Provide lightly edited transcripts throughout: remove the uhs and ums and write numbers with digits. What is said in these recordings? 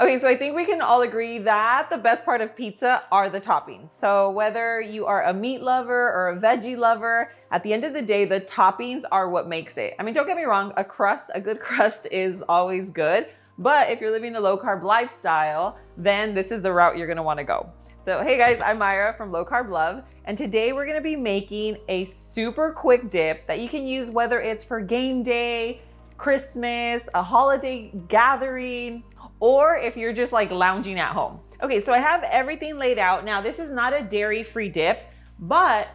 Okay, so I think we can all agree that the best part of pizza are the toppings. So whether you are a meat lover or a veggie lover, at the end of the day, the toppings are what makes it. I mean, don't get me wrong, a good crust is always good. But if you're living a low carb lifestyle, then this is the route you're gonna wanna go. So hey guys, I'm Myra from Low Carb Love, and today we're gonna be making a super quick dip that you can use whether it's for game day, Christmas, a holiday gathering, or if you're just like lounging at home. Okay, so I have everything laid out. Now, this is not a dairy-free dip, but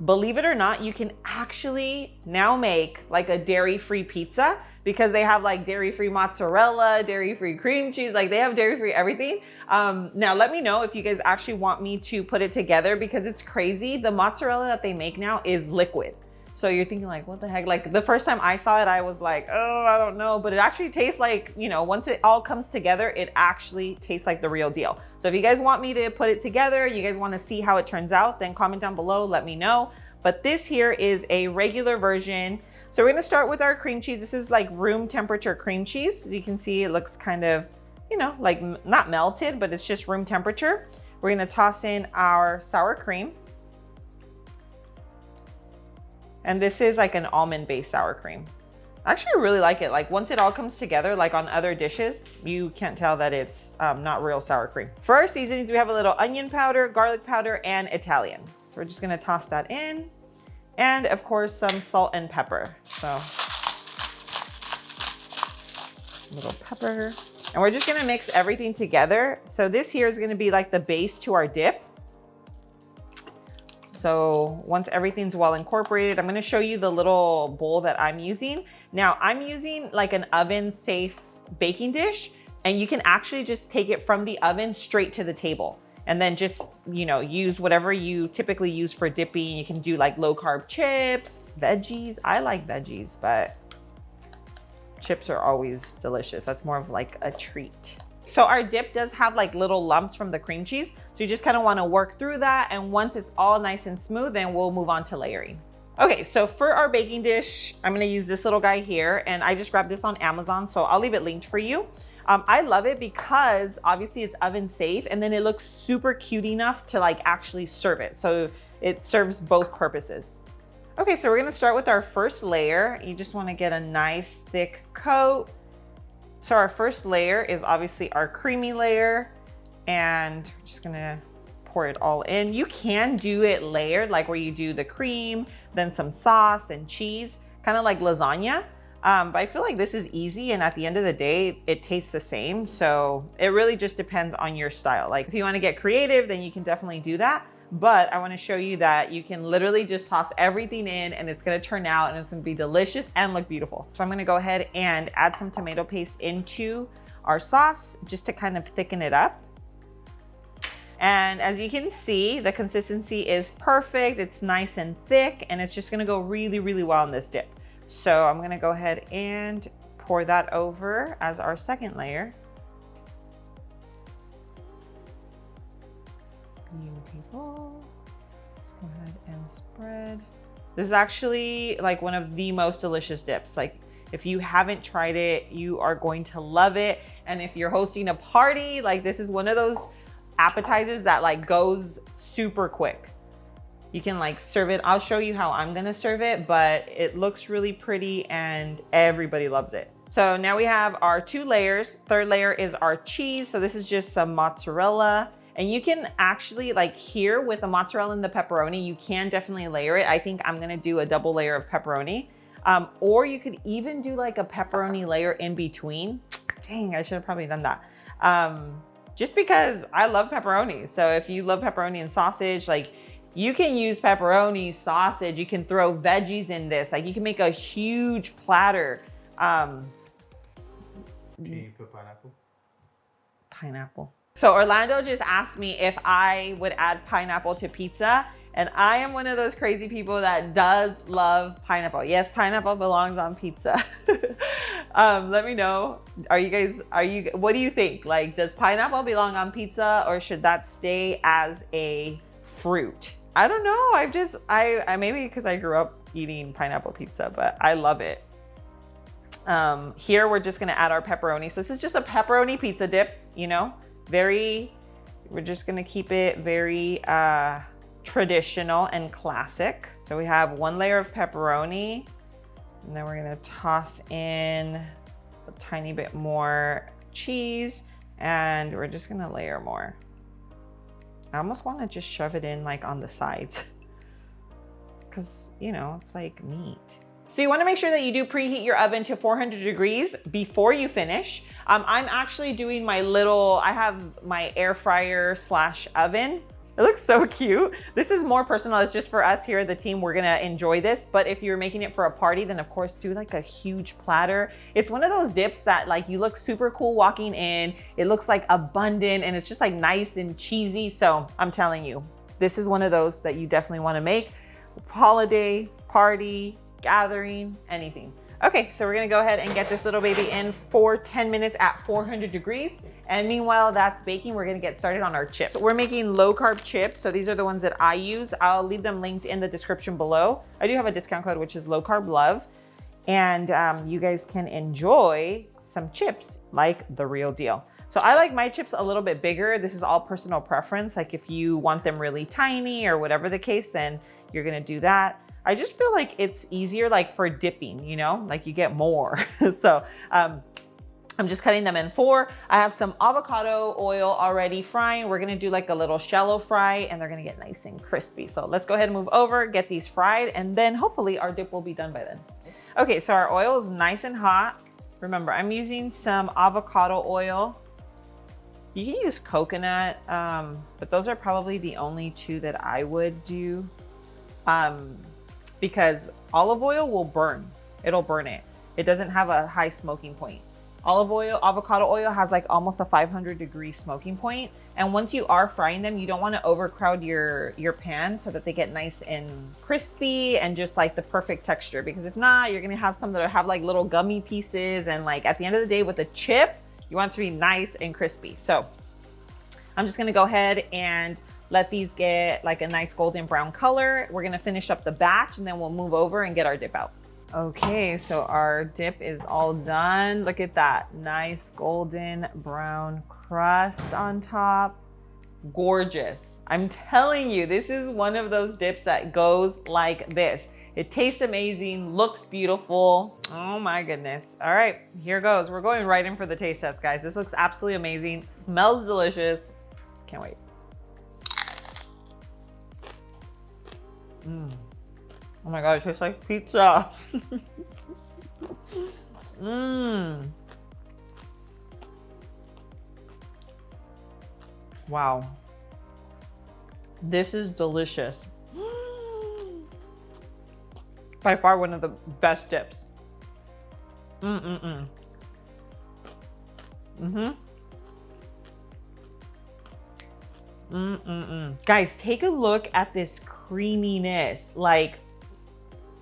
believe it or not, you can actually now make like a dairy-free pizza because they have like dairy-free mozzarella, dairy-free cream cheese, like they have dairy-free everything. Now, let me know if you guys actually want me to put it together because it's crazy. The mozzarella that they make now is liquid. So you're thinking like, what the heck? Like the first time I saw it, I was like, oh, I don't know. But it actually tastes like, you know, once it all comes together, it actually tastes like the real deal. So if you guys want me to put it together, you guys want to see how it turns out, then comment down below, let me know. But this here is a regular version. So we're gonna start with our cream cheese. This is like room temperature cream cheese. As you can see, it looks kind of, you know, like not melted, but it's just room temperature. We're gonna toss in our sour cream. And this is like an almond-based sour cream. Actually, I really like it. Like once it all comes together, like on other dishes, you can't tell that it's not real sour cream. For our seasonings, we have a little onion powder, garlic powder, and Italian. So we're just gonna toss that in. And of course, some salt and pepper. So a little pepper. And we're just gonna mix everything together. So this here is gonna be like the base to our dip. So once everything's well incorporated, I'm gonna show you the little bowl that I'm using. Now I'm using like an oven safe baking dish, and you can actually just take it from the oven straight to the table. And then just, you know, use whatever you typically use for dipping. You can do like low carb chips, veggies. I like veggies, but chips are always delicious. That's more of like a treat. So our dip does have like little lumps from the cream cheese. So you just kind of want to work through that. And once it's all nice and smooth, then we'll move on to layering. Okay, so for our baking dish, I'm going to use this little guy here, and I just grabbed this on Amazon. So I'll leave it linked for you. I love it because obviously it's oven safe, and then it looks super cute enough to like actually serve it. So it serves both purposes. Okay, so we're going to start with our first layer. You just want to get a nice thick coat. So our first layer is obviously our creamy layer, and we're just gonna pour it all in. You can do it layered, like where you do the cream, then some sauce and cheese, kind of like lasagna. But I feel like this is easy, and at the end of the day, it tastes the same. So it really just depends on your style. Like if you wanna get creative, then you can definitely do that. But I wanna show you that you can literally just toss everything in and it's gonna turn out and it's gonna be delicious and look beautiful. So I'm gonna go ahead and add some tomato paste into our sauce just to kind of thicken it up. And as you can see, the consistency is perfect. It's nice and thick, and it's just gonna go really, really well in this dip. So I'm gonna go ahead and pour that over as our second layer. Beautiful. Let's go ahead and spread. This is actually like one of the most delicious dips. Like if you haven't tried it, you are going to love it. And if you're hosting a party, like this is one of those appetizers that like goes super quick. You can like serve it. I'll show you how I'm gonna serve it, but it looks really pretty and everybody loves it. So now we have our two layers. Third layer is our cheese. So this is just some mozzarella. And you can actually, like here with the mozzarella and the pepperoni, you can definitely layer it. I think I'm gonna do a double layer of pepperoni. Or you could even do like a pepperoni layer in between. Dang, I should have probably done that. Just because I love pepperoni. So if you love pepperoni and sausage, like you can use pepperoni, sausage, you can throw veggies in this. Like you can make a huge platter. Can you put pineapple? Pineapple. So Orlando just asked me if I would add pineapple to pizza, and I am one of those crazy people that does love pineapple. Yes, pineapple belongs on pizza. Let me know. What do you think? Like, does pineapple belong on pizza, or should that stay as a fruit? I don't know. I maybe because I grew up eating pineapple pizza, but I love it. Here, we're just gonna add our pepperoni. So this is just a pepperoni pizza dip, you know, we're just gonna keep it very traditional and classic. So we have 1 layer of pepperoni, and then we're gonna toss in a tiny bit more cheese, and we're just gonna layer more. I almost wanna just shove it in like on the sides because, you know, it's like meat. So you wanna make sure that you do preheat your oven to 400 degrees before you finish. I'm actually doing I have my air fryer / oven. It looks so cute. This is more personal. It's just for us here at the team. We're gonna enjoy this. But if you're making it for a party, then of course do like a huge platter. It's one of those dips that like you look super cool walking in. It looks like abundant and it's just like nice and cheesy. So I'm telling you, this is one of those that you definitely wanna make. Holiday, party, gathering, anything. Okay, so we're gonna go ahead and get this little baby in for 10 minutes at 400 degrees. And meanwhile that's baking, we're gonna get started on our chips. So we're making low carb chips. So these are the ones that I use. I'll leave them linked in the description below. I do have a discount code, which is lowcarblove. And you guys can enjoy some chips like the real deal. So I like my chips a little bit bigger. This is all personal preference. Like if you want them really tiny or whatever the case, then you're gonna do that. I just feel like it's easier like for dipping, you know, like you get more. So I'm just cutting them in 4. I have some avocado oil already frying. We're gonna do like a little shallow fry and they're gonna get nice and crispy. So let's go ahead and move over, get these fried, and then hopefully our dip will be done by then. Okay, so our oil is nice and hot. Remember, I'm using some avocado oil. You can use coconut, but those are probably the only 2 that I would do. Because olive oil will burn. It'll burn it. It doesn't have a high smoking point. Olive oil, avocado oil has like almost a 500 degree smoking point. And once you are frying them, you don't want to overcrowd your pan so that they get nice and crispy and just like the perfect texture. Because if not, you're gonna have some that have like little gummy pieces, and like at the end of the day with a chip, you want it to be nice and crispy. So I'm just gonna go ahead and let these get like a nice golden brown color. We're gonna finish up the batch and then we'll move over and get our dip out. Okay, so our dip is all done. Look at that, nice golden brown crust on top. Gorgeous. I'm telling you, this is one of those dips that goes like this. It tastes amazing, looks beautiful. Oh my goodness. All right, here goes. We're going right in for the taste test, guys. This looks absolutely amazing, smells delicious. Can't wait. Oh my God, it tastes like pizza. Wow. This is delicious. By far one of the best dips. Guys, take a look at this creaminess. Like,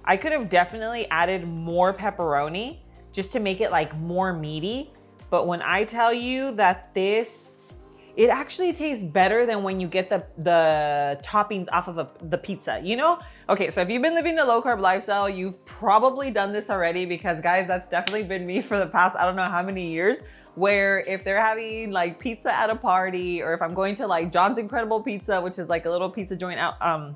I could have definitely added more pepperoni just to make it like more meaty. But when I tell you that it actually tastes better than when you get the toppings off of the pizza, you know? Okay, so if you've been living a low carb lifestyle, you've probably done this already, because guys, that's definitely been me for the past, I don't know how many years, where if they're having like pizza at a party, or if I'm going to like John's Incredible Pizza, which is like a little pizza joint out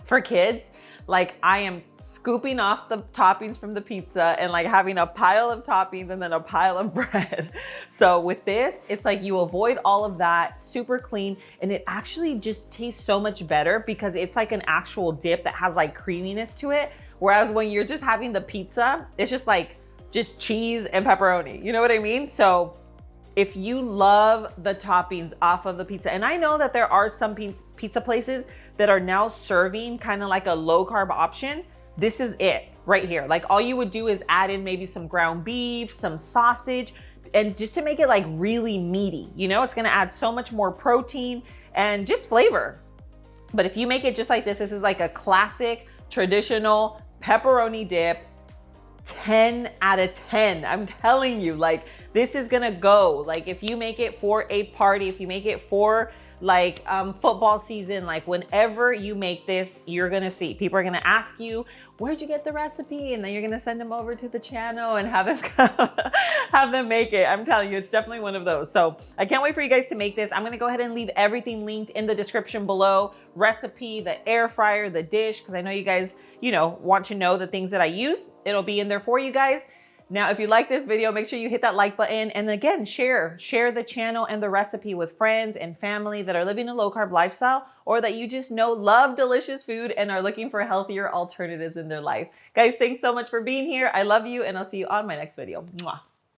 for kids, like I am scooping off the toppings from the pizza and like having a pile of toppings and then a pile of bread. So with this, it's like you avoid all of that, super clean, and it actually just tastes so much better because it's like an actual dip that has like creaminess to it. Whereas when you're just having the pizza, it's just cheese and pepperoni. You know what I mean? So if you love the toppings off of the pizza, and I know that there are some pizza places that are now serving kind of like a low carb option, this is it right here. Like all you would do is add in maybe some ground beef, some sausage, and just to make it like really meaty, you know, it's gonna add so much more protein and just flavor. But if you make it just like this is like a classic traditional pepperoni dip. 10 out of 10. I'm telling you, like this is gonna go. Like if you make it for a party, if you make it for like football season, like whenever you make this, you're gonna see people are gonna ask you, where'd you get the recipe? And then you're gonna send them over to the channel and have them have them make it. I'm telling you, it's definitely one of those. So I can't wait for you guys to make this. I'm gonna go ahead and leave everything linked in the description below. Recipe, the air fryer, the dish, because I know you guys, you know, want to know the things that I use. It'll be in there for you guys. Now, if you like this video, make sure you hit that like button. And again, share the channel and the recipe with friends and family that are living a low carb lifestyle, or that you just know love delicious food and are looking for healthier alternatives in their life. Guys, thanks so much for being here. I love you, and I'll see you on my next video. Mwah.